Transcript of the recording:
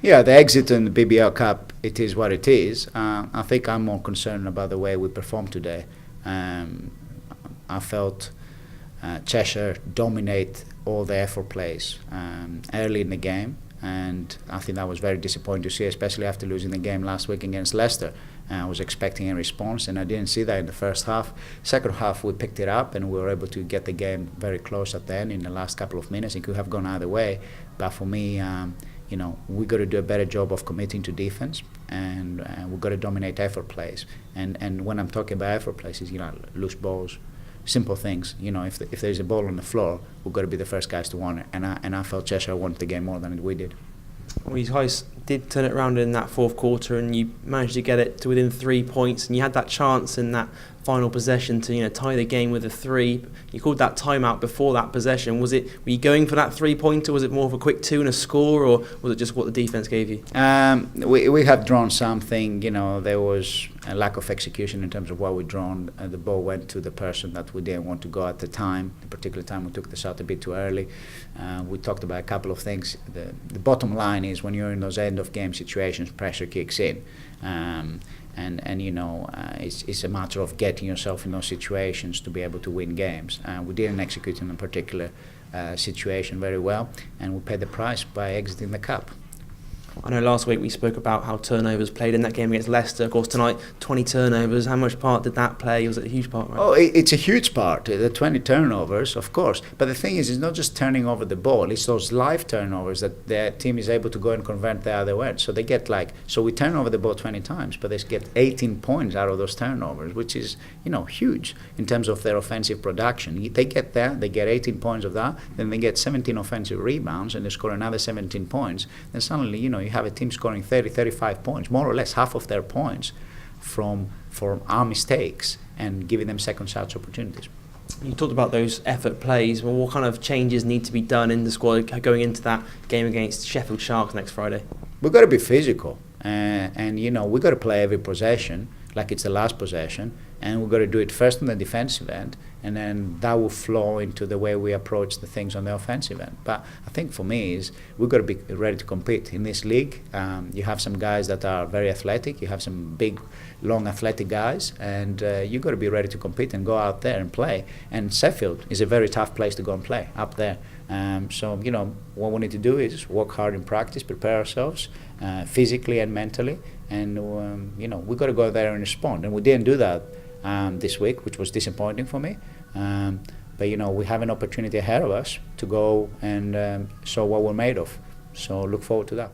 Yeah, the exit in the BBL Cup, it is what it is. I think I'm more concerned about the way we performed today. I felt Cheshire dominate all the effort plays early in the game, and I think that was very disappointing to see, especially after losing the game last week against Leicester. I was expecting a response, and I didn't see that in the first half. Second half, we picked it up, and we were able to get the game very close at the end in the last couple of minutes. It could have gone either way, but for me, we got to do a better job of committing to defense, and we've got to dominate effort plays. And when I'm talking about effort plays, is loose balls, simple things. If there's a ball on the floor, we've got to be the first guys to want it. And I felt Cheshire wanted the game more than we did. Well, you guys did turn it around in that fourth quarter, and you managed to get it to within 3 points, and you had that chance in that final possession to tie the game with a 3. You called that timeout before that possession. Were you going for that 3-pointer? Was it more of a quick 2 and a score, or was it just what the defense gave you? We have drawn something. There was a lack of execution in terms of what we drawn. The ball went to the person that we didn't want to go at the time. The particular time we took the shot a bit too early. We talked about a couple of things. The bottom line is when you're in those end of game situations, pressure kicks in. It's a matter of getting yourself in those situations to be able to win games. We didn't execute in a particular situation very well, and we paid the price by exiting the cup. I know last week we spoke about how turnovers played in that game against Leicester. Of course, tonight, 20 turnovers. How much part did that play? Was it a huge part? Right? Oh, it's a huge part, the 20 turnovers, of course. But the thing is, it's not just turning over the ball. It's those live turnovers that the team is able to go and convert the other way. So they get so we turn over the ball 20 times, but they get 18 points out of those turnovers, which is, huge in terms of their offensive production. They get there, they get 18 points of that, then they get 17 offensive rebounds, and they score another 17 points. Then suddenly, you have a team scoring 30, 35 points, more or less half of their points from our mistakes, and giving them second chance opportunities. You talked about those effort plays. Well, what kind of changes need to be done in the squad going into that game against Sheffield Sharks next Friday? We've got to be physical, and we've got to play every possession like it's the last possession, and we've got to do it first on the defensive end, and then that will flow into the way we approach the things on the offensive end. But I think for me is we've got to be ready to compete in this league. You have some guys that are very athletic, you have some big, long athletic guys, and you've got to be ready to compete and go out there and play. And Sheffield is a very tough place to go and play up there. So what we need to do is work hard in practice, prepare ourselves physically and mentally, and we've got to go there and respond. And we didn't do that this week, which was disappointing for me. But we have an opportunity ahead of us to go and show what we're made of. So look forward to that.